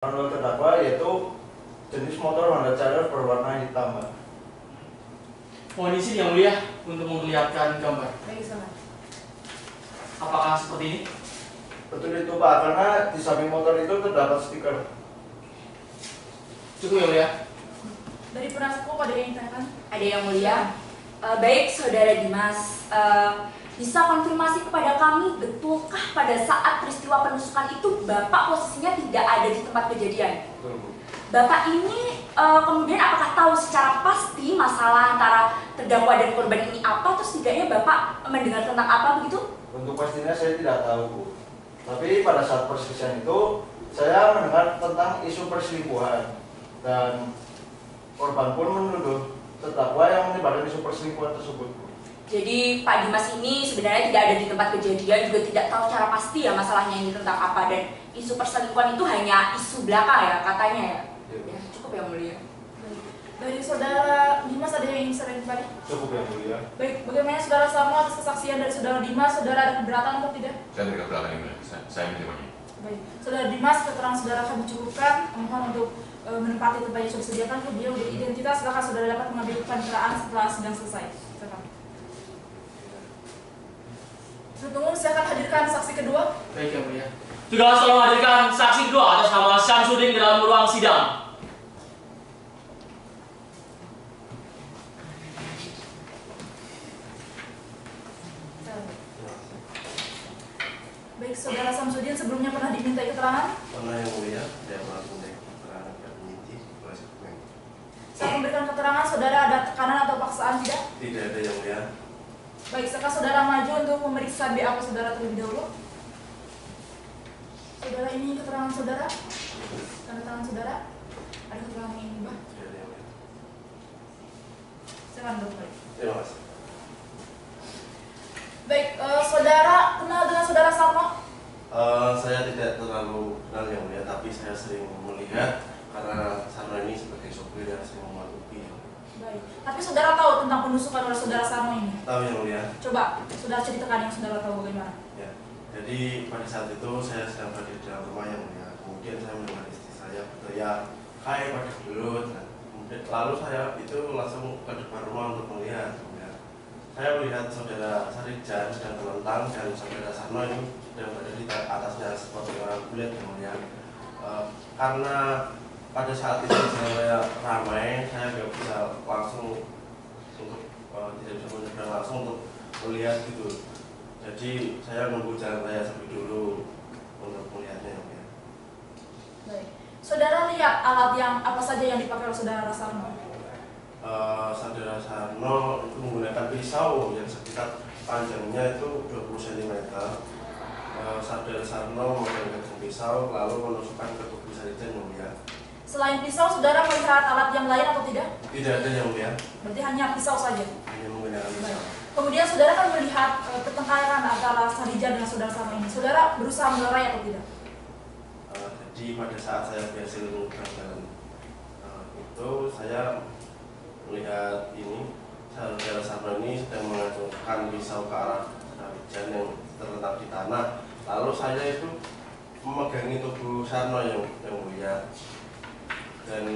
Menurut terdakwa yaitu jenis motor Honda Charger berwarna hitam, Mbak. Mohon izin yang mulia untuk memperlihatkan gambar. Baik, sama. Apakah seperti ini? Betul itu, Pak, karena di samping motor itu terdapat stiker. Cukup yang mulia. Dari penasihatku pada yang ditanyakan? Ada yang mulia. Baik, Saudara Dimas, bisa konfirmasi kepada kami, betulkah pada saat peristiwa penusukan itu Bapak posisinya tidak ada di tempat kejadian? Betul, Bu. Bapak ini kemudian apakah tahu secara pasti masalah antara terdakwa dan korban ini apa, atau setidaknya Bapak mendengar tentang apa begitu? Untuk pastinya saya tidak tahu, Bu. Tapi pada saat perselisihan itu saya mendengar tentang isu perselingkuhan dan korban pun menuduh terdakwa yang menyebarkan isu perselingkuhan tersebut, Bu. Jadi Pak Dimas ini sebenarnya tidak ada di tempat kejadian, juga tidak tahu secara pasti ya masalahnya ini tentang apa, dan isu perselingkuhan itu hanya isu belaka ya katanya ya. Ya, cukup yang mulia. Dari Saudara Dimas ada yang ingin saya kembali? Cukup yang mulia. Baik, bagaimana Saudara Samo atas kesaksian dari Saudara Dimas? Saudara ada keberatan atau tidak? Saya tidak keberatan, yang mulia. Saya menerimanya. Baik, Saudara Dimas, keterangan Saudara kami cukupkan. Mohon untuk menempati tempat yang sudah disediakan. Beliau identitas, silakan Saudara dapat mengambil paniteraan setelah sidang selesai. Silakan. Tunggu, silakan hadirkan saksi kedua. Baik yang mulia. Juga tolong hadirkan saksi kedua atas nama Syamsuddin ke dalam ruang sidang. Baik, Saudara Syamsuddin sebelumnya pernah diminta keterangan? Pernah yang mulia, saya pernah diminta keterangan dan penyidik oleh dokumen. Saat memberikan keterangan, Saudara ada tekanan atau paksaan tidak? Tidak ada yang mulia. Baik, sekarang Saudara maju untuk memeriksa BAP Saudara terlebih dahulu. Saudara, ini keterangan Saudara? Tanda tangan Saudara? Ada keterangan yang diubah? Tidak ada yang mulia. Silakan dokter. Terima kasih. Baik, Saudara kenal dengan Saudara Sarno? Saya tidak terlalu kenal yang mulia, tapi saya sering melihat karena Sarno ini sebagai sopir yang sering memuat ubi. Baik, tapi Saudara tahu tentang penusukan oleh Saudara Sarno ini? Tahu yang mulia? Coba, Saudara ceritakan yang Saudara tahu bagaimana? Ya. Jadi pada saat itu saya sedang berada di dalam rumah yang mulia. Kemudian saya mendengar istri saya berteriak, "Hai pada gelut!" Lalu saya itu langsung ke depan rumah untuk melihat. Saya melihat Saudara Sarijan sedang terlentang dan Saudara Sarno ini sedang berada di atasnya seperti orang kulit yang mulia. Karena pada saat itu saya ramai, saya tidak bisa langsung untuk tidak bisa menyeberang langsung untuk melihat gitu. Jadi saya menunggu jalan raya sampai dulu untuk melihatnya yang mulia. Baik, Saudara lihat alat yang apa saja yang dipakai oleh Saudara Sarno? Saudara Sarno itu menggunakan pisau yang sekitar panjangnya itu 20 cm. Saudara Sarno menggunakan pisau lalu menusukkan ke tubuh Sarijan yang mulia. Selain pisau, Saudara melihat alat yang lain atau tidak? Tidak ada yang mulia. Berarti hanya pisau saja? Hanya menggunakan pisau. Baik. Kemudian Saudara kan melihat pertengkaran antara Sarijan dengan Saudara Sarno ini. Saudara berusaha melerai atau tidak? Jadi pada saat saya berhasil menyeberang itu saya melihat ini Saudara Sarno ini sedang mengacungkan pisau ke arah Sarijan yang terletak di tanah. Lalu saya itu memegangi tubuh Sarno yang mulia. Dan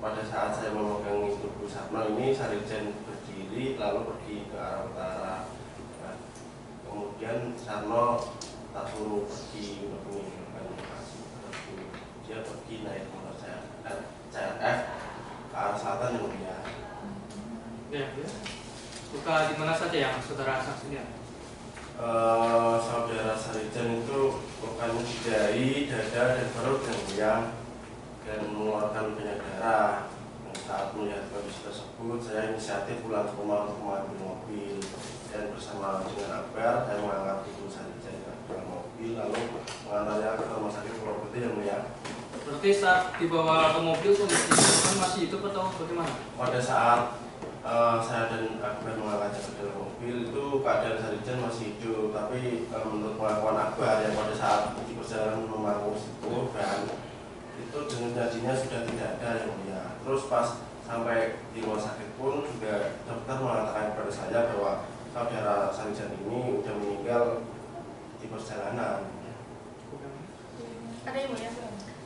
pada saat saya memegangi tubuh Sarno ini, Sarijan berdiri lalu pergi ke arah utara. Nah, kemudian Sarno tak suruh pergi untuk meninggalkan lokasi. Dia pergi naik motor CRF ke arah selatan yang mulia. Ya. Luka di mana saja yang Saudara saksikan? Saudara Sarijan itu lukanya di dahi, dada, dan perut yang mulia, dan mengeluarkan banyak darah. Saat melihat kondisi tersebut, saya inisiatif pulang ke rumah untuk mengambil mobil, dan bersama dengan Akbar saya mengangkat tubuh Sarijan ke dalam mobil lalu mengantarnya ke rumah sakit Purwodadi yang mulia. Berarti saat dibawa ke mobil kondisi masih hidup atau bagaimana? Pada saat saya dan Akbar mengangkatnya ke dalam mobil itu keadaan Sarijan masih hidup, tapi menurut pengakuan Akbar yang pada saat di perjalanan memangku korban itu denyut nadinya sudah tidak ada yang mulia. Terus pas sampai di rumah sakit pun juga dokter mengatakan kepada saya bahwa Saudara Sarijan ini sudah meninggal di perjalanan. Ada yang mulia?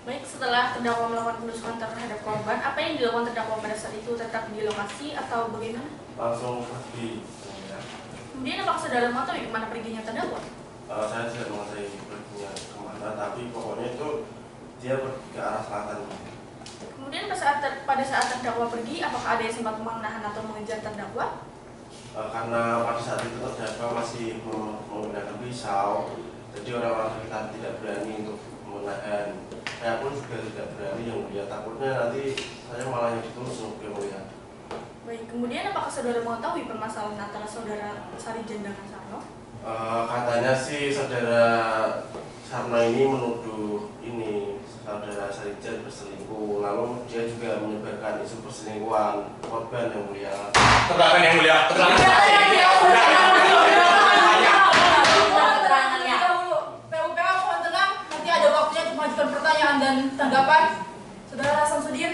Baik, setelah terdakwa melakukan penusukan terhadap korban, apa yang dilakukan terdakwa pada saat itu? Tetap di lokasi atau bagaimana? Langsung pergi. Ya. Kemudian apakah saudara mengetahui kemana perginya terdakwa? Saya tidak mengetahui perginya kemana, tapi pokoknya itu dia pergi ke arah selatan. Kemudian pada saat terdakwa pergi, apakah ada yang sempat menahan atau mengejar terdakwa? Karena pada saat itu terdakwa masih menggunakan pisau, jadi orang-orang sekitar tidak berani untuk menahan. Saya pun juga tidak berani, yang mulia, takutnya nanti saya malah yang ditusuk, yang mulia. Baik, kemudian apakah saudara mengetahui permasalahan antara saudara Sarijan dengan Sarno? Katanya sih saudara Sarno ini menuduh ini saudara Sarijan berselingkuh, lalu dia juga menyebarkan isu perselingkuhan korban, yang mulia. Keterangan yang mulia, keterangan saksi. PUPA mohon tenang, nanti ada waktunya untuk mengajukan pertanyaan dan tanggapan. Saudara Samsudin,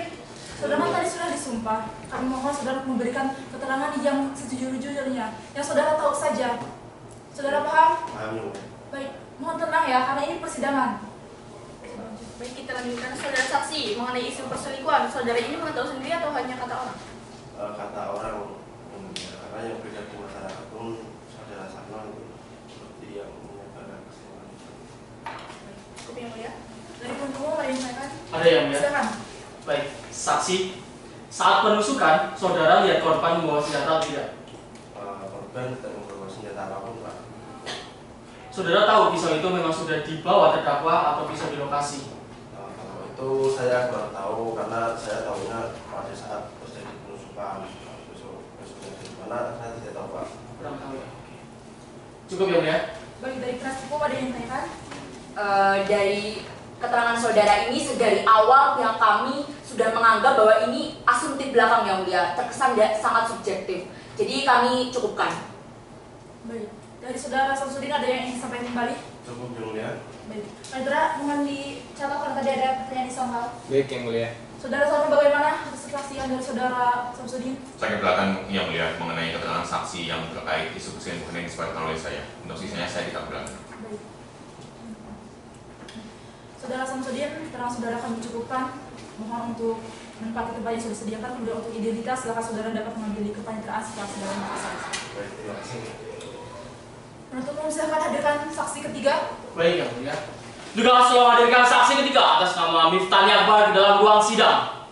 saudara tadi sudah disumpah. Kami mohon saudara memberikan keterangan yang sejujur-jujurnya, yang saudara tahu saja. Saudara paham? Paham, yang mulia. Baik, mohon tenang ya, karena ini persidangan. Baik, kita lanjutkan. Saudara saksi mengenai isu perselingkuhan, saudara ini mengetahui sendiri atau hanya kata orang? Kata orang, yang mulia, karena yang beredar di masyarakat pun saudara Sarno itu seperti yang menyebarkan perselingkuhan. Cukup yang mulia. Dari penuntut umum ada yang ditanyakan? Ada yang mulia? Silakan. Baik, saksi. Saat penusukan, saudara lihat korban membawa senjata atau tidak? Korban tidak membawa senjata apapun, Pak. Saudara tahu pisau itu memang sudah dibawa terdakwa atau pisau di lokasi? Kalau itu saya kurang tahu, karena saya tahunya pada saat terjadi penusukan. Penusuknya di mana saya tidak tahu, Pak. Kurang tahu ya. Cukup ya mulia? Baik, dari penasihat hukum ada yang ditanyakan? Dari keterangan saudara ini sedari awal pihak kami sudah menganggap bahwa ini asumtif belakang yang mulia, terkesan sangat subjektif. Jadi kami cukupkan. Baik, dari saudara Samsudin ada yang ingin sampaikan kembali? Cukup, yang mulia. Baik, Saudara mohon dicatat karena tadi ada pertanyaan di soal. Baik, yang mulia. Saudara Sarno bagaimana atas kesaksian dari saudara Samsudin? Saya belakang yang mulia mengenai keterangan saksi yang terkait isu perselingkuhan yang disebarkan oleh saya. Untuk sisanya saya tidak belakang. Baik. Saudara Samsudin, terang saudara kami cukupkan. Mohon untuk menempati tempat yang sudah disediakan. Kemudian untuk identitas, silakan saudara dapat mengambil di kepaniteraan setelah saudara selesai. Baik, terima kasih. Penuntut umum silakan hadirkan saksi ketiga. Baik yang mulia. Juga selalu hadirkan saksi ketiga atas nama Miftani Akbar di dalam ruang sidang.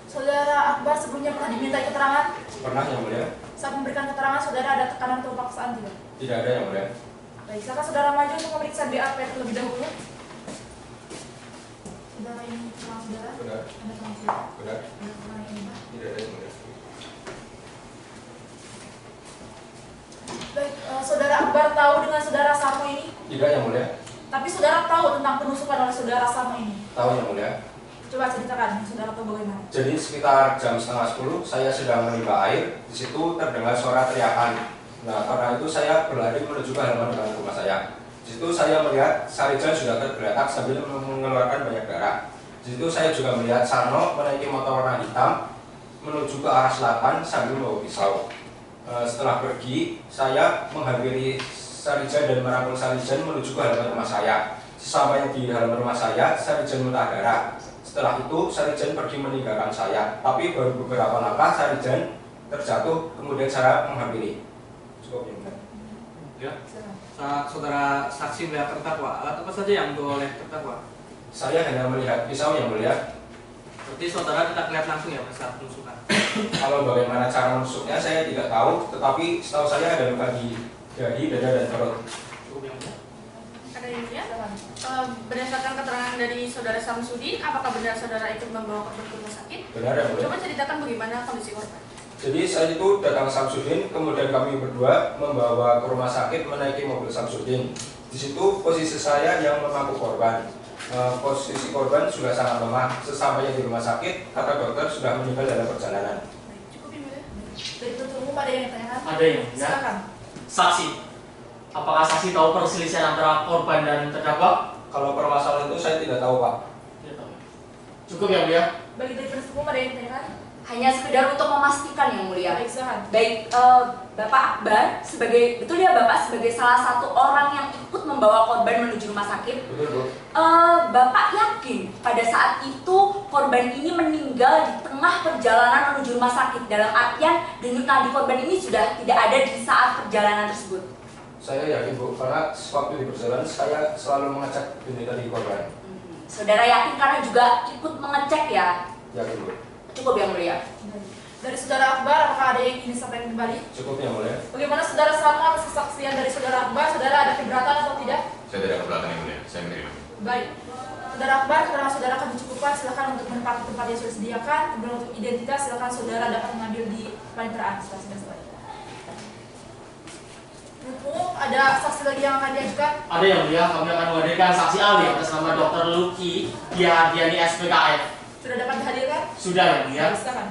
Saudara Akbar sebelumnya pernah dimintai keterangan. Pernah, yang mulia? Saat memberikan keterangan, saudara ada tekanan atau paksaan tidak? Tidak ada, yang mulia. Baik, silakan saudara maju untuk memeriksa BAP terlebih dahulu. Saudara ini terang saudara. Benar. Ada terang saudara. Benar. Ada terang ini, Pak. Tidak ada, yang mulia. Baik, saudara Akbar tahu dengan saudara Sarno ini, Tidak, yang mulia. tapi saudara tahu tentang penusukan oleh saudara Sarno ini. Tahu, yang mulia. Coba ceritakan, saudara tahu bagaimana? Jadi sekitar jam 9:30 saya sedang menimba air. Di situ terdengar suara teriakan. Nah, karena itu saya berlari menuju ke halaman depan rumah saya. Di situ saya melihat Sarijan sudah tergeletak sambil mengeluarkan banyak darah. Di situ saya juga melihat Sarno menaiki motor warna hitam menuju ke arah selatan sambil membawa pisau. Setelah pergi, saya menghampiri Sarijan dan merangkul Sarijan menuju ke halaman rumah saya. Sesampainya di halaman rumah saya, Sarijan muntah darah. Setelah itu, Sarijan pergi meninggalkan saya. Tapi baru beberapa langkah, Sarijan terjatuh, kemudian saya menghampiri. Cukup, ya. Ya. Saat saudara saksi melihat terdakwa, alat apa saja yang dibawa oleh terdakwa? Saya hanya melihat pisau, yang mulia. Berarti saudara tidak lihat langsung ya pada saat penusukan? Kalau bagaimana cara menusuknya saya tidak tahu, tetapi setahu saya ada luka di dahi, dada, dan perut. Cukup yang mulia. Ada yang mulia? Berdasarkan keterangan dari saudara Samsudin, apakah benar saudara ikut membawa korban ke rumah sakit? Benar, ya, mulia. Coba ceritakan bagaimana kondisi korban. Jadi saat itu datang Samsudin, kemudian kami berdua membawa ke rumah sakit menaiki mobil Samsudin. Di situ posisi saya yang memangku korban. Posisi korban sudah sangat lemah. Sesampainya di rumah sakit, kata dokter sudah meninggal dalam perjalanan. Cukup yang mulia. Dari penuntut umum ada yang ditanyakan? Ada yang mulia? Silakan. Saksi. Apakah saksi tahu perselisihan antara korban dan terdakwa? Kalau permasalahan itu saya tidak tahu, Pak. Tidak tahu. Cukup yang mulia? Bagi dari penuntut umum ada yang ditanyakan? hanya sekedar untuk memastikan yang mulia. Baik, silahkan. Baik, Bapak Akbar betul ya Bapak sebagai salah satu orang yang ikut membawa korban menuju rumah sakit. Betul, Bu. Bapak yakin pada saat itu korban ini meninggal di tengah perjalanan menuju rumah sakit, dalam artian denyut nadi korban ini sudah tidak ada di saat perjalanan tersebut? Saya yakin Bu, karena waktu di perjalanan saya selalu mengecek denyut nadi korban. Saudara yakin karena juga ikut mengecek ya? Yakin Bu. Cukup yang mulia. Dari saudara Akbar, apakah ada yang ingin disampaikan kembali? Cukup yang mulia. Bagaimana saudara Salma atas kesaksian dari saudara Akbar? Saudara ada keberatan atau tidak? Saya tidak keberatan yang mulia, saya menerima. Baik. Saudara Akbar, keterangan saudara akan dicukupkan. Silakan untuk menempati tempat yang sudah disediakan. Kemudian untuk identitas, silakan saudara dapat mengambil di paniteraan setelah. Mumpung ada saksi lagi yang akan diajukan. Ada yang mulia, kami akan menghadirkan saksi ahli atas nama Dr. Luki Dia Ardiani SPKF. Sudah dapat dihadirkan? Sudah yang mulia. Silakan.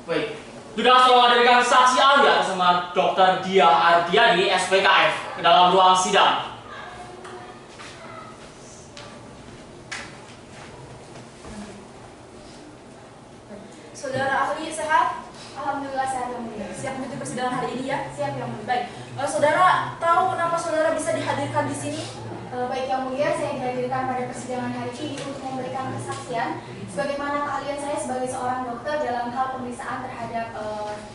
Baik. Sudah langsung menghadirkan saksi ahli atas nama Dr. Dia Ardiani SPKF ke dalam ruang sidang. Saudara ahli sehat? Alhamdulillah sehat yang mulia. Siap mengikuti persidangan hari ini ya? Siap yang mulia. Baik. Saudara tahu kenapa saudara bisa dihadirkan di sini? Baik yang mulia, saya dihadirkan pada persidangan hari ini untuk memberikan kesaksian sebagaimana keahlian saya sebagai seorang dokter dalam hal pemeriksaan terhadap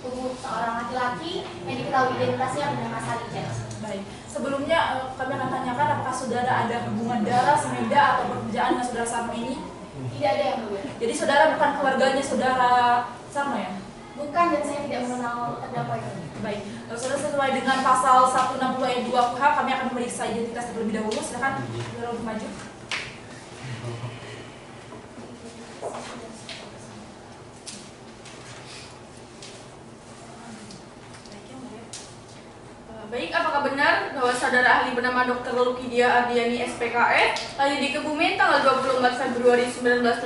tubuh seorang laki-laki yang diketahui identitasnya bernama Salija. Baik. Sebelumnya kami akan tanyakan apakah saudara ada hubungan darah, semeda atau pekerjaan dengan saudara Sarno ini? Tidak ada yang mulia. Jadi saudara bukan keluarganya saudara Sarno ya? Bukan, dan saya tidak mengenal terdakwa itu. Baik. Saudara sesuai dengan pasal 160 ayat 2 KUH kami akan memeriksa identitas terlebih dahulu. Silakan saudara untuk maju. Baik, apakah benar bahwa saudara ahli bernama Dr. Luki Dia Ardiani SPKF lahir di Kebumen tanggal 24 Februari 1988,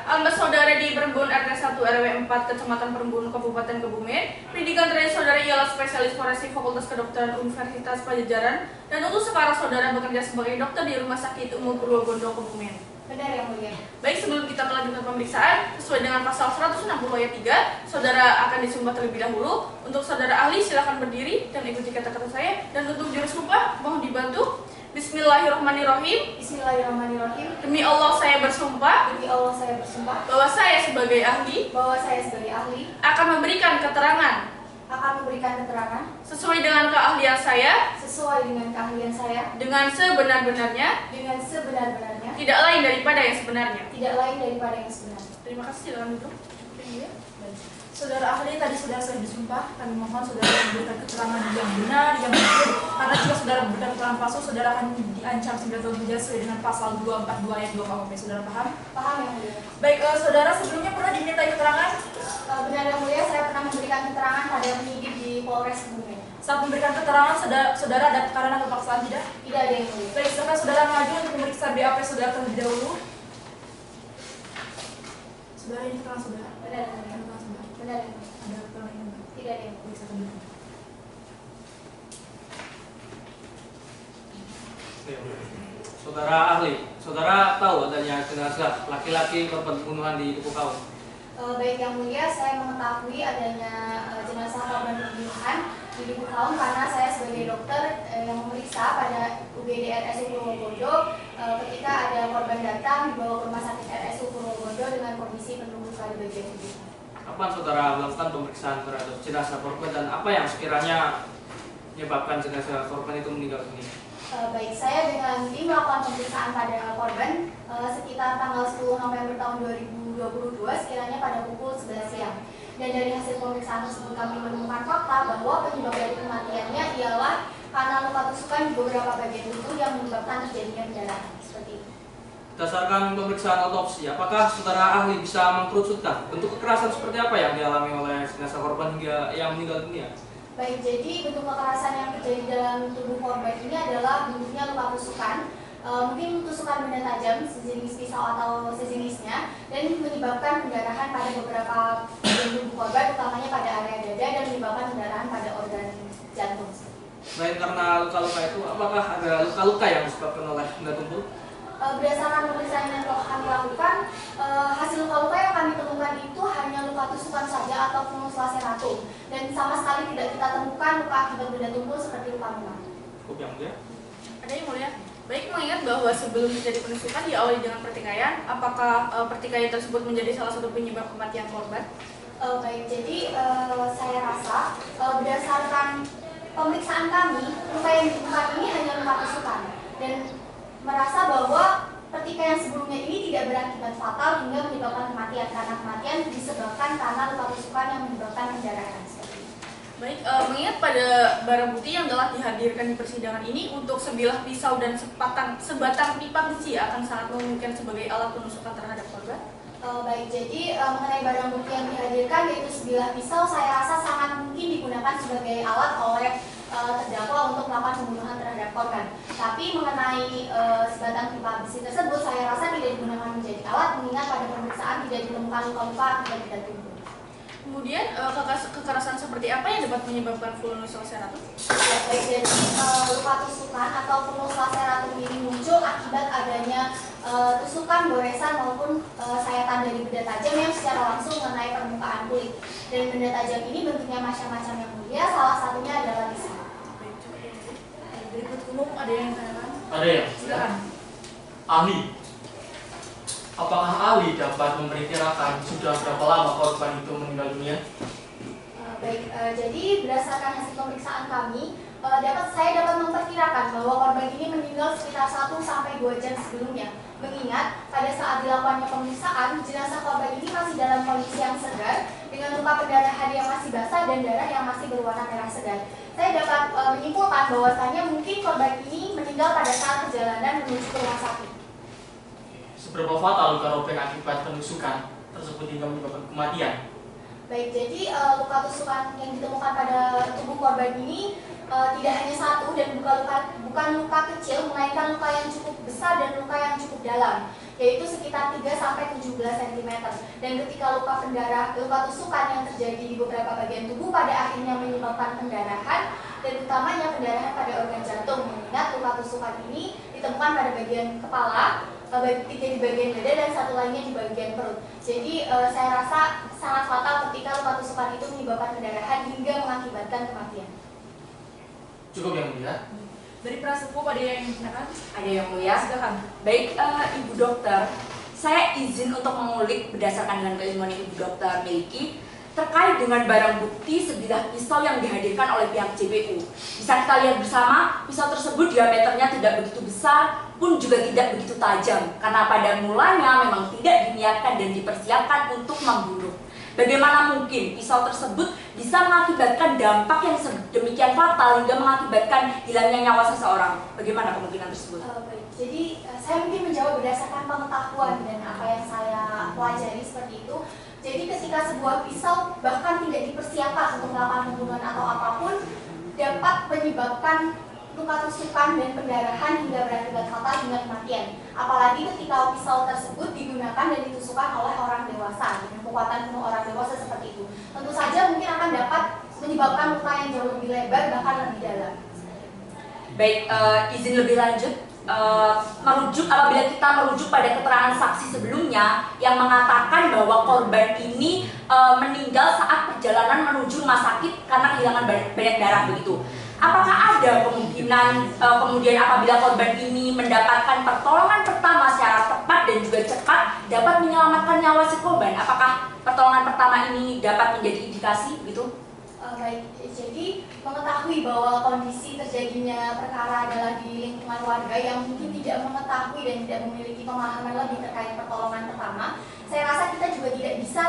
alamat saudara di Perembun RT 1 RW 4 Kecamatan Perembun Kabupaten Kebumen, pendidikan terakhir saudara ialah spesialis forensik Fakultas Kedokteran Universitas Pajajaran, dan untuk sekarang saudara bekerja sebagai dokter di Rumah Sakit Umum Purwogondo Kebumen. Benar yang mulia. Baik, sebelum kita melanjutkan pemeriksaan, sesuai dengan pasal 160 ayat 3, saudara akan disumpah terlebih dahulu. Untuk saudara ahli, silakan berdiri dan ikuti kata-kata saya. Dan untuk juru sumpah, mohon dibantu. Bismillahirrahmanirrahim. Bismillahirrahmanirrahim. Demi Allah saya bersumpah. Demi Allah saya bersumpah. Bahwa saya sebagai ahli. Bahwa saya sebagai ahli. Akan memberikan keterangan. Akan memberikan keterangan. Sesuai dengan keahlian saya. Sesuai dengan keahlian saya. Dengan sebenar-benarnya. Dengan sebenar-benarnya. Tidak lain daripada yang sebenarnya. Tidak lain daripada yang sebenarnya. Terima kasih, silakan duduk. Saudara ahli, tadi sudah disumpah, kami mohon saudara memberikan keterangan yang benar, yang jujur, karena jika saudara memberikan keterangan palsu, saudara akan diancam 9 tahun penjara sesuai dengan pasal 242 ayat 2 KUHP. Saudara paham? Paham yang mulia. Baik, saudara sebelumnya pernah dimintai keterangan? Benar yang mulia, saya pernah memberikan keterangan pada penyidik di Polres Kebumen. Saat memberikan keterangan, saudara ada tekanan atau paksaan tidak? Tidak ada yang mulia. Baik, silakan saudara maju untuk memeriksa BAP saudara terlebih dahulu. Saudara, ini keterangan saudara. Benar yang mulia. Benar yang mulia. Ada keterangan yang benar. Tidak ada yang mulia. Periksa terlebih dahulu. Saudara ahli, saudara tahu adanya jenazah laki-laki korban pembunuhan di Dukuh Kaum? Baik yang mulia, saya mengetahui adanya jenazah korban pembunuhan di Dukuh Kaum karena saya sebagai dokter yang memeriksa pada UGD RSU Purwogondo ketika ada korban datang dibawa ke rumah sakit RSU Purwogondo dengan kondisi penuh luka di bagian tubuh. Kapan saudara melakukan pemeriksaan terhadap jenazah korban dan apa yang sekiranya menyebabkan jenazah korban itu meninggal dunia? Baik, saya dengan tim melakukan pemeriksaan pada korban sekitar tanggal 10 November tahun 2022 sekiranya pada pukul 11 siang. Dan dari hasil pemeriksaan tersebut kami menemukan fakta bahwa penyebab dari kematiannya ialah karena luka tusukan di beberapa bagian tubuh yang menyebabkan terjadinya pendarahan. Seperti itu. Berdasarkan pemeriksaan otopsi, apakah saudara ahli bisa mengkerucutkan bentuk kekerasan seperti apa yang dialami oleh jenazah korban hingga yang meninggal dunia? Baik, jadi bentuk kekerasan yang terjadi dalam tubuh korban ini adalah bentuknya luka tusukan. Mungkin tusukan benda tajam sejenis pisau atau sejenisnya dan menyebabkan pendarahan pada beberapa bagian tubuh korban, utamanya pada area dada dan menyebabkan pendarahan pada organ jantung. Selain karena luka-luka itu, apakah ada luka-luka yang disebabkan oleh benda tumpul? berdasarkan pemeriksaan yang telah kami lakukan, hasil luka-luka yang kami temukan itu hanya luka tusukan saja atau fulminus laceratum, dan sama sekali tidak kita temukan luka akibat benda tumpul seperti luka memar. Cukup yang mulia. Ada yang mulia? Baik, mengingat bahwa sebelum terjadi penusukan diawali dengan pertikaian, apakah pertikaian tersebut menjadi salah satu penyebab kematian korban? Baik, jadi saya rasa berdasarkan pemeriksaan kami, luka yang ditemukan ini hanya luka tusukan, dan merasa bahwa pertikaian sebelumnya ini tidak berakibat fatal hingga menyebabkan kematian, karena kematian disebabkan karena luka tusukan yang menyebabkan pendarahan. Baik, mengingat pada barang bukti yang telah dihadirkan di persidangan ini, untuk sebilah pisau dan sebatang pipa besi akan sangat memungkinkan sebagai alat penusukan terhadap korban. Baik, jadi mengenai barang bukti yang dihadirkan yaitu sebilah pisau, saya rasa sangat mungkin digunakan sebagai alat oleh terdakwa untuk melakukan pembunuhan terhadap korban. Tapi mengenai sebatang pipa besi tersebut, saya rasa tidak digunakan menjadi alat, mengingat pada pemeriksaan tidak ditemukan luka-luka akibat benda tumpul. Kemudian kekerasan seperti apa yang dapat menyebabkan fulminus laceratum? Baik, jadi luka tusukan atau fulminus laceratum ini muncul akibat adanya tusukan, goresan maupun sayatan dari benda tajam yang secara langsung mengenai permukaan kulit. Dan benda tajam ini bentuknya macam-macam yang mulia, salah satunya adalah pisau. Berikut umum ada yang tanyakan? Ada ya? Silakan. Ahli, apakah ahli dapat memperkirakan sudah berapa lama korban itu meninggal dunia? Baik, jadi berdasarkan hasil pemeriksaan kami, saya dapat memperkirakan bahwa korban ini meninggal sekitar 1-2 jam sebelumnya. Mengingat pada saat dilakukannya pemeriksaan, jenazah korban ini masih dalam kondisi yang segar dengan luka pendarahan yang masih basah dan darah yang masih berwarna merah segar. Saya dapat menyimpulkan bahwasanya mungkin korban ini meninggal pada saat perjalanan menuju ke rumah sakit. Seberapa fatal luka robek akibat penusukan tersebut hingga menyebabkan kematian? Baik, jadi luka tusukan yang ditemukan pada tubuh korban ini tidak hanya satu dan bukan luka kecil, melainkan luka yang cukup besar dan luka yang cukup dalam, yaitu sekitar 3-17 cm. Dan ketika luka tusukan yang terjadi di beberapa bagian tubuh pada akhirnya menyebabkan pendarahan, dan utamanya pendarahan pada organ jantung, mengingat luka tusukan ini ditemukan pada bagian kepala, 3 di bagian dada dan 1 lainnya di bagian perut. Jadi saya rasa sangat fatal ketika luka tusukan itu menyebabkan pendarahan hingga mengakibatkan kematian. Cukup yang mulia. Dari prasepuh ada yang ingin ditanyakan? Ada yang mulia. Silakan. Baik, Ibu Dokter, saya izin untuk mengulik berdasarkan dengan keilmuan yang Ibu Dokter miliki terkait dengan barang bukti sebilah pisau yang dihadirkan oleh pihak JPU. Bisa kita lihat bersama, pisau tersebut diameternya tidak begitu besar, pun juga tidak begitu tajam, karena pada mulanya memang tidak diniatkan dan dipersiapkan untuk membunuh. Bagaimana mungkin pisau tersebut bisa mengakibatkan dampak yang sedemikian fatal hingga mengakibatkan hilangnya nyawa seseorang? Bagaimana kemungkinan tersebut? Baik, jadi saya mungkin menjawab berdasarkan pengetahuan dan apa yang saya pelajari seperti itu. Jadi ketika sebuah pisau bahkan tidak dipersiapkan untuk melakukan pembunuhan atau apapun, dapat menyebabkan luka tusukan dan pendarahan hingga berakibat fatal hingga kematian. Apalagi ketika pisau tersebut digunakan dan ditusukkan oleh orang dewasa dengan kekuatan penuh orang dewasa seperti itu. Tentu saja mungkin akan dapat menyebabkan luka yang jauh lebih lebar bahkan lebih dalam. Baik, izin lebih lanjut. Apabila kita merujuk pada keterangan saksi sebelumnya yang mengatakan bahwa korban ini meninggal saat perjalanan menuju rumah sakit karena kehilangan banyak darah begitu. Apakah ada kemungkinan kemudian apabila korban ini mendapatkan pertolongan pertama secara tepat dan juga cepat dapat menyelamatkan nyawa si korban? Apakah pertolongan pertama ini dapat menjadi indikasi begitu? Baik, jadi mengetahui bahwa kondisi terjadinya perkara adalah di lingkungan warga yang mungkin tidak mengetahui dan tidak memiliki pemahaman lebih terkait pertolongan pertama, saya rasa kita juga tidak bisa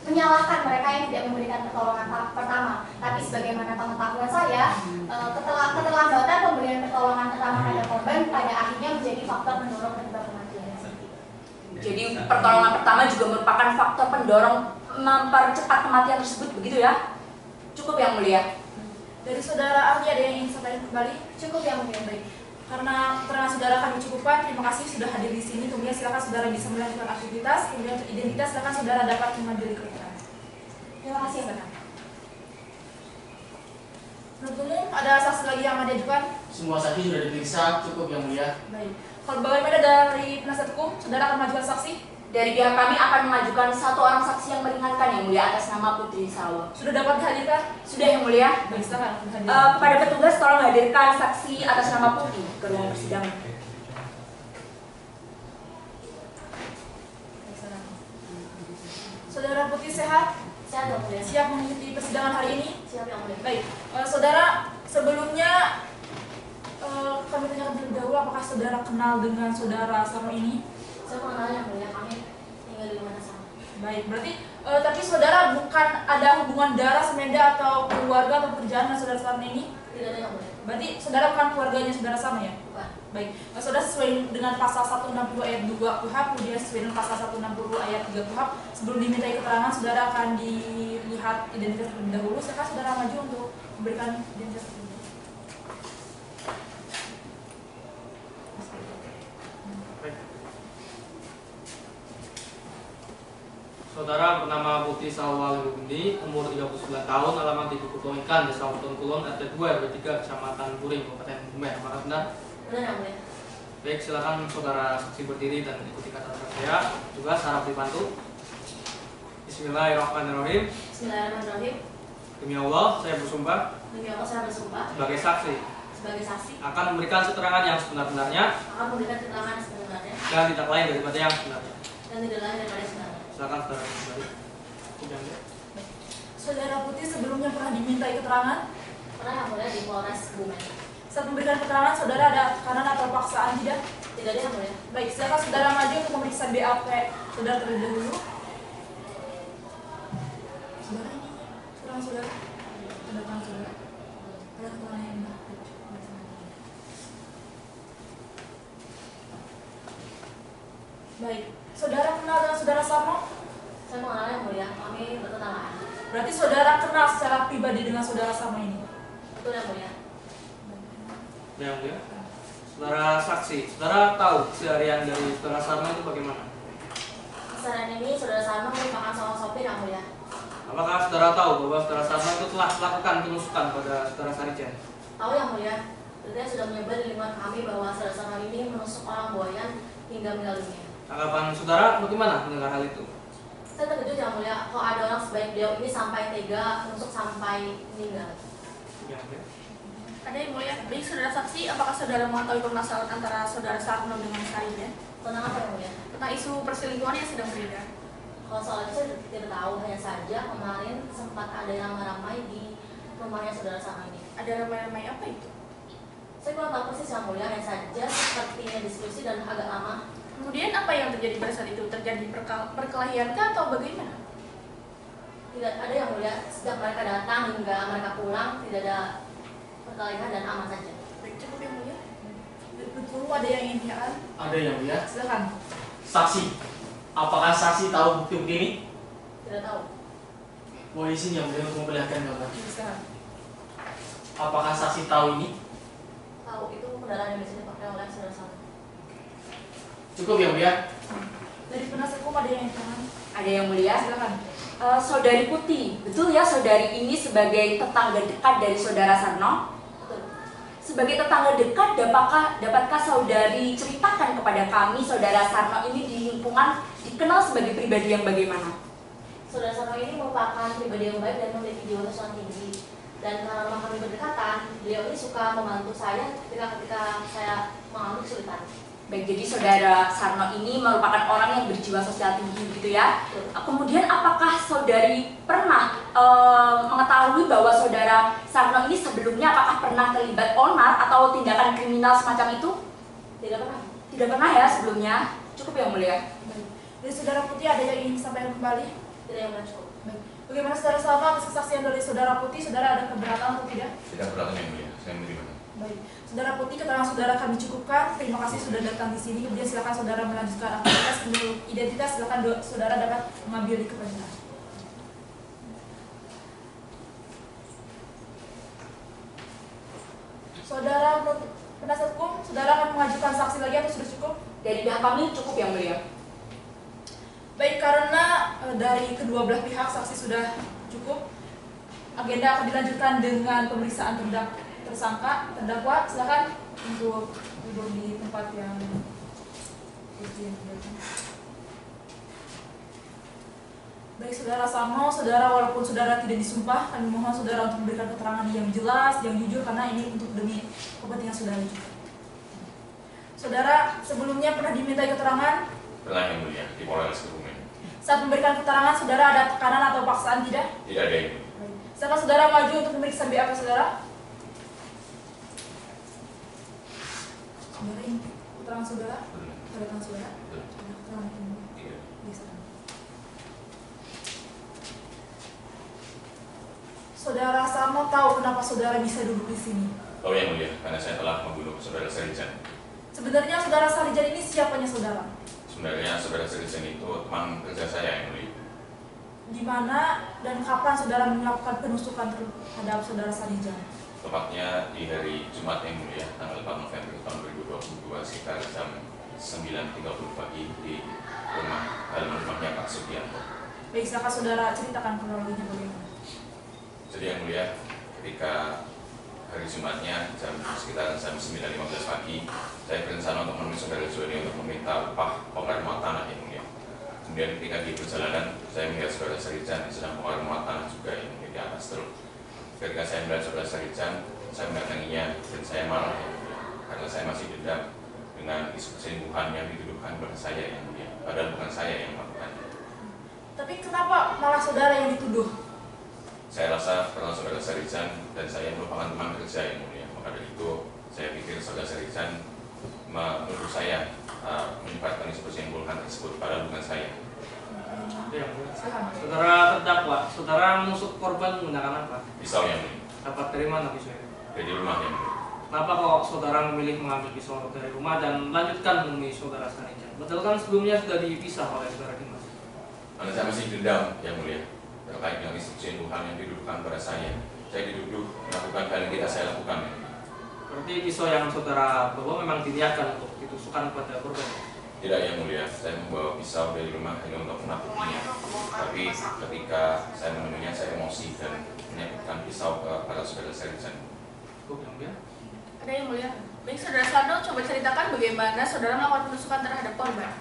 menyalahkan mereka yang tidak memberikan pertolongan pertama. Tapi sebagaimana pengetahuan saya, keterlambatan pemberian pertolongan pertama pada korban pada akhirnya menjadi faktor pendorong penyebab kematian. Jadi pertolongan pertama juga merupakan faktor pendorong mempercepat kematian tersebut begitu ya? Cukup yang mulia. Dari saudara ahli ada yang ingin sampaikan kembali? Cukup yang mulia, baik. Karena keterangan saudara kami cukupkan, terima kasih sudah hadir di sini. Kemudian silakan saudara bisa melanjutkan aktivitas. Kemudian untuk identitas silakan saudara dapat mengambil keterangan. Terima kasih, Mbak. Menurut umum ada saksi lagi yang mau diajukan? Semua saksi sudah diperiksa, cukup yang mulia. Baik. Kalau bagaimana dari penasihat hukum, saudara akan mengajukan saksi? Dari pihak kami akan mengajukan 1 orang saksi yang meringankan yang mulia atas nama Putri Salwa. Sudah dapat dihadirkan? Sudah yang mulia. Baik, silakan. Kepada petugas tolong hadirkan saksi atas nama Putri ke ruang persidangan. Saudara Putri sehat? Sehat yang mulia. Siap mengikuti persidangan hari ini? Siap yang mulia. Baik, saudara sebelumnya kami tanyakan terlebih dahulu apakah saudara kenal dengan saudara Sarno ini? Saya mengenal yang mulia, kami tinggal di rumah sama. Baik, berarti tapi saudara bukan ada hubungan darah semenda atau keluarga atau pekerjaan dengan saudara Sarno ini? Tidak ada yang mulia. Berarti saudara bukan keluarganya saudara Sarno ya? Bukan. Baik, saudara sesuai dengan pasal 160 ayat 2 KUHP, kemudian sesuai dengan pasal 160 ayat 3 KUHP, sebelum dimintai keterangan saudara akan dilihat identitas terlebih dahulu. Silakan saudara maju untuk memberikan identitas terlebih dahulu. Saudara bernama Putri Salwa Lirubni, umur 39 tahun, alamat di Kukuto Ikan, Desa Kuton Kulon, RT 2 RW 3, Kecamatan Puring, Kabupaten Kebumen. Apakah benar? Benar yang mulia. Baik, silakan saudara saksi berdiri dan ikuti kata-kata saya. Juga harap dibantu. Bismillahirrahmanirrahim. Bismillahirrahmanirrahim. Demi Allah, saya bersumpah Demi Allah saya bersumpah sebagai saksi sebagai saksi akan memberikan keterangan yang sebenar-benarnya akan memberikan keterangan sebenarnya dan tidak lain daripada yang sebenarnya. dan tidak lain daripada sebenarnya. Silakan saudara kembali. Saudara Putri sebelumnya pernah dimintai keterangan? Pernah yang mulia di Polres Kebumen. Saat memberikan keterangan, saudara ada tekanan atau paksaan tidak? Tidak ada yang mulia. Baik, silakan saudara maju untuk pemeriksaan BAP saudara terlebih dahulu. Saudara ini, saudara. Tanda tangan saudara. Ada keterangan yang benar. Baik, saudara kenal dengan saudara Sarno? Saya mengenal yang mulia, kami bertetanggaan. Berarti saudara kenal secara pribadi dengan saudara Sarno ini? Betul yang mulia. Yang mulia. Saudara saksi, saudara tahu keseharian dari saudara Sarno itu bagaimana? Kesalahan ini saudara Sarno merupakan seorang sopir yang mulia. Apakah saudara tahu bahwa saudara Sarno itu telah melakukan penusukan pada saudara Sarijan? Tahu yang mulia, berita sudah menyebar di lingkungan kami bahwa saudara Sarno ini menusuk orang Buayan hingga meninggal dunia. Tanggapan saudara bagaimana mendengar hal itu? Saya terkejut yang mulia, kok ada orang sebaik beliau ini sampai tega menusuk sampai meninggal. Yang mulia. Ada yang mulia. Baik saudara saksi, apakah saudara mengetahui permasalahan antara saudara Sarno dengan Sarijan? Tentang apa yang mulia? Tentang isu perselingkuhan yang sedang beredar. Kalau soal itu saya tidak tahu, hanya saja kemarin sempat ada yang ramai di rumahnya saudara Sarno ini. Ada ramai-ramai apa itu? Saya kurang tahu persis yang mulia, hanya saja sepertinya diskusi dan agak lama. Kemudian apa yang terjadi pada saat itu? Terjadi perkelahian kah atau bagaimana? Tidak ada yang mulia, sejak mereka datang hingga mereka pulang tidak ada perkelahian dan aman saja. Baik, cukup yang mulia. Betul, ada yang ingin ditanyakan? Ada yang mulia. Silakan. Saksi, apakah saksi tahu bukti ini? Tidak tahu. Mohon izin yang mulia untuk memperlihatkan gambar. Silakan. Apakah saksi tahu ini? Tahu itu kendaraan yang biasanya dipakai oleh saudara Sarno. Cukup yang mulia. Dari penasihat hukum ada yang ingin ditanyakan? Ada yang mulia. Silakan. Saudari Putih, betul ya saudari ini sebagai tetangga dekat dari saudara Sarno? Betul. Sebagai tetangga dekat, dapatkah saudari ceritakan kepada kami saudara Sarno ini di lingkungan dikenal sebagai pribadi yang bagaimana? Saudara Sarno ini merupakan pribadi yang baik dan memiliki jiwa kesulitan tinggi. Dan karena kami berdekatan, beliau ini suka membantu saya ketika saya mengalami kesulitan. Baik, jadi saudara Sarno ini merupakan orang yang berjiwa sosial tinggi gitu ya. Kemudian apakah saudari pernah mengetahui bahwa saudara Sarno ini sebelumnya apakah pernah terlibat onar atau tindakan kriminal semacam itu? Tidak pernah. Tidak pernah ya sebelumnya. Cukup yang mulia. Dari saudara Putih ada yang ingin disampaikan kembali? Tidak yang mulia cukup. Baik. Bagaimana saudara Salma atas kesaksian dari saudara Putih? Saudara ada keberatan atau tidak? Tidak berat yang mulia, saya menerima. Baik. Saudara Putih, keterangan saudara kami cukupkan. Terima kasih sudah datang di sini. Kemudian silakan saudara melanjutkan aktivitas menurut identitas. Silakan saudara dapat mengambil di kepentingan. Saudara penasihat hukum, saudara akan mengajukan saksi lagi atau sudah cukup? Dari pihak kami cukup yang mulia. Baik, karena dari kedua belah pihak saksi sudah cukup, agenda akan dilanjutkan dengan pemeriksaan tersangka, terdakwa, silakan untuk duduk di tempat yang baik. Saudara Samo, saudara walaupun saudara tidak disumpah, kami mohon saudara untuk memberikan keterangan yang jelas, yang jujur, karena ini untuk demi kepentingan saudara juga. Saudara sebelumnya pernah dimintai keterangan? Pernah yang mulia, di Polres Kebumen. Saat memberikan keterangan, saudara ada tekanan atau paksaan tidak? Tidak ada yang. Silakan saudara maju untuk pemeriksaan BAP saudara. Saudara ini keterangan saudara? Keterangan saudara? Keterangan ini. Saudara Samo tahu kenapa saudara bisa duduk di sini? Oh yang mulia, karena saya telah membunuh saudara Sarijan. Sebenarnya saudara Sarijan ini siapanya saudara? Sebenarnya saudara Sarijan itu teman kerja saya yang mulia. Di mana dan kapan saudara melakukan penusukan terhadap saudara Sarijan? Tepatnya di hari Jumat yang mulia, tanggal 4 November tahun 2022 sekitar jam 9.30 pagi di halaman rumahnya Pak Sugianto. Baik, silakan saudara ceritakan kronologinya bagaimana? Jadi yang mulia, ketika hari Jumatnya sekitar jam 9.15 pagi, saya berencana untuk menemui saudara Joni untuk meminta upah bongkar muat tanah yang mulia. Kemudian ketika di perjalanan, saya melihat saudara Sarijan sedang bongkar muat tanah juga yang mulia di atas truk. Ketika saya melihat saudara Sarijan, saya mendatanginya dan saya marah yang mulia, karena saya masih dendam dengan isu perselingkuhan yang dituduhkan kepada saya yang mulia, padahal bukan saya yang melakukannya. Tapi kenapa malah saudara yang dituduh? Saya rasa karena saudara Sarijan dan saya merupakan teman kerja yang mulia, maka dari itu saya pikir saudara Sarijan menuduh saya menyebarkan isu perselingkuhan tersebut, padahal bukan saya. Saudara terdakwa, saudara menusuk korban menggunakan apa? Pisau yang mulia. Dapat dari mana pisaunya? Dari rumah yang mulia. Kenapa kok saudara memilih mengambil pisau dari rumah dan melanjutkan menemui saudara Sarijan? Padahal kan sebelumnya sudah dipisah oleh saudara Dimas. Karena saya masih dendam yang mulia terkait dengan isu perselingkuhan yang dituduhkan pada saya. Saya dituduh melakukan hal yang tidak saya lakukan. Berarti pisau yang saudara bawa memang diniatkan untuk ditusukkan kepada korban? Tidak yang mulia, saya membawa pisau dari rumah hanya untuk menakutinya. Tapi ketika saya menemuinya, saya emosi dan menyebutkan pisau ke para saudara Sarijan. Ada yang mulia? Baik, saudara Sardo, coba ceritakan bagaimana saudara melakukan penusukan terhadap korban.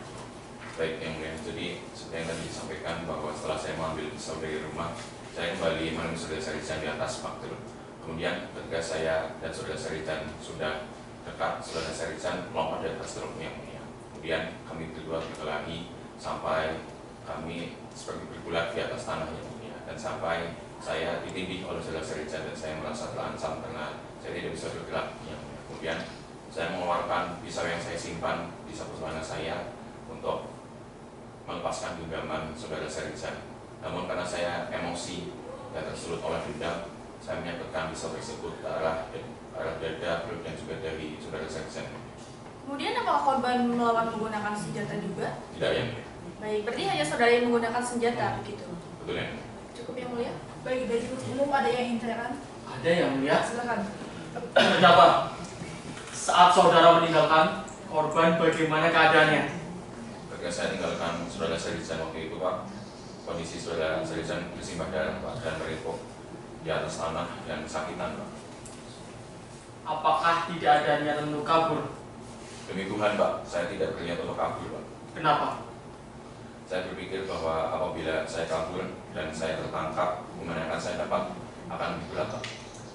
Baik yang mulia, jadi seperti yang tadi disampaikan bahwa setelah saya mengambil pisau dari rumah, saya kembali menemui saudara Sarijan di atas bak truk. Kemudian ketika saya dan saudara Sarijan sudah dekat, saudara Sarijan melompat dari atas truk yang mulia. Kemudian kami berdua berkelahi sampai kami seperti bergulat di atas tanah yang mulia, dan sampai saya ditindih oleh saudara Sarijan dan saya merasa terancam karena saya tidak bisa bergerak yang mulia. Kemudian saya mengeluarkan pisau yang saya simpan di saku celana saya untuk melepaskan genggaman saudara Sarijan. Namun karena saya emosi dan tersulut oleh dendam, saya menyebutkan pisau tersebut ke arah dada, perut, dan juga dari saudara Sarijan. Kemudian apakah korban melawan menggunakan senjata juga? Tidak yang mulia. Baik, berarti hanya saudara yang menggunakan senjata begitu? Betul yang mulia. Cukup yang mulia? Baik, dari umum ada yang ingin tanyakan? Ada yang mulia. Silakan. Terdakwa, saat saudara meninggalkan korban, bagaimana keadaannya? Ketika saya tinggalkan saudara Sarijan waktu itu Pak, kondisi saudara Sarijan bersimbah darah Pak dan merepok di atas tanah dan kesakitan Pak. Apakah tidak ada niatan untuk kabur? Demi Tuhan Pak, saya tidak berniat untuk kabur Pak. Kenapa? Saya berpikir bahwa apabila saya kabur dan saya tertangkap, hukuman yang akan saya dapat akan lebih berat Pak.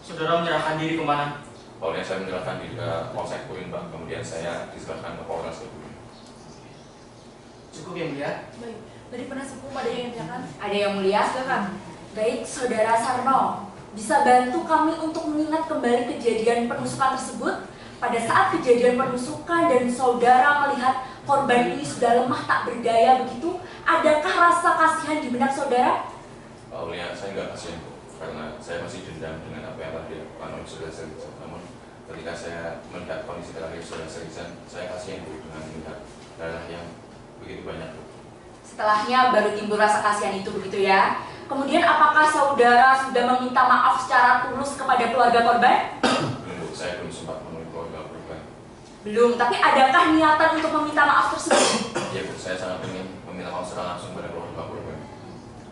Saudara menyerahkan diri kemana? Awalnya saya menyerahkan diri ke Polsek Puin Pak, kemudian saya diserahkan ke Polres Kebumen. Cukup yang mulia. Baik, dari penasihat hukum ada yang ingin tanyakan? Ada yang mulia? Silakan. Baik, saudara Sarno, bisa bantu kami untuk mengingat kembali kejadian penusukan tersebut? Pada saat kejadian penusukan dan saudara melihat korban ini sudah lemah tak berdaya begitu, adakah rasa kasihan di benak saudara? Awalnya saya nggak kasihan Bu, karena saya masih dendam dengan apa yang telah dilakukan oleh saudara Sarijan. Namun ketika saya melihat kondisi terakhir saudara Sarijan, saya kasihan Bu dengan melihat darah yang begitu banyak Bu. Setelahnya baru timbul rasa kasihan itu begitu ya. Kemudian apakah saudara sudah meminta maaf secara tulus kepada keluarga korban? Belum Bu, saya belum sempat menemui keluarga korban. Belum, tapi adakah niatan untuk meminta maaf tersebut? Iya Bu, saya sangat ingin meminta maaf secara langsung pada keluarga korban.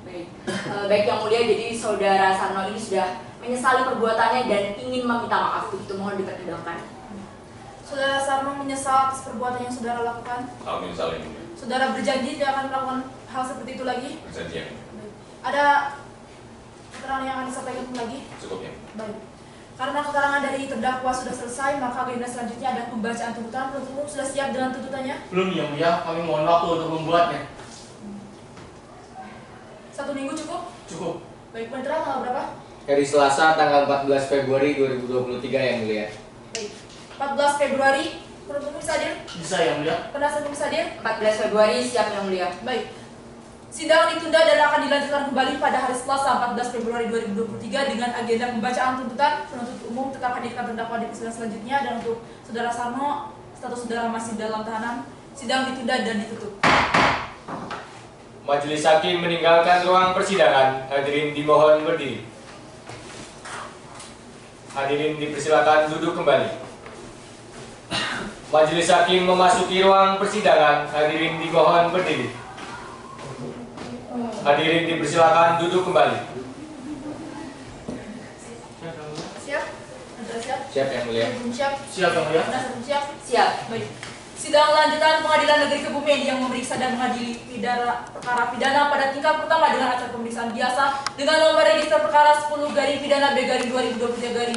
Baik, Baik. Baik Yang Mulia, jadi Saudara Sarno ini sudah menyesali perbuatannya dan ingin meminta maaf, begitu mohon dipertimbangkan. Saudara Sarno menyesal atas perbuatan yang saudara lakukan. Amin saling. Saudara berjanji tidak akan melakukan hal seperti itu lagi. Berjanji ya. Ada keterangan yang akan disampaikan lagi? Cukup ya. Baik. Karena keterangan dari terdakwa sudah selesai, maka agenda selanjutnya ada pembacaan tuntutan. Penuntut umum sudah siap dengan tuntutannya? Belum Yang Mulia, kami mohon waktu untuk membuatnya. 1 minggu cukup? Cukup. Baik, penetraan tanggal berapa? Hari Selasa tanggal 14 Februari 2023 Yang Mulia. Baik. 14 Februari, penuntut umum bisa hadir? Bisa Yang Mulia. Penasihat hukum bisa hadir? 14 Februari siap Yang Mulia. Baik. Sidang ditunda dan akan dilanjutkan kembali pada hari Selasa 14 Februari 2023 dengan agenda pembacaan tuntutan. Penuntut umum tetap hadirkan terdakwa di persidangan selanjutnya, dan untuk Saudara Sarno, status saudara masih dalam tahanan. Sidang ditunda dan ditutup. Majelis Hakim meninggalkan ruang persidangan. Hadirin dimohon berdiri. Hadirin dipersilakan duduk kembali. Majelis Hakim memasuki ruang persidangan. Hadirin dimohon berdiri. Hadirin dipersilakan duduk kembali. Siap? Saudara siap? Siap Yang Mulia. Hukum siap? Siap Yang Mulia. Penasihat hukum siap? Siap. Baik. Sidang lanjutan Pengadilan Negeri Kebumen yang memeriksa dan mengadili perkara pidana pada tingkat pertama dengan acara pemeriksaan biasa dengan nomor register perkara 10/Pidana B/2023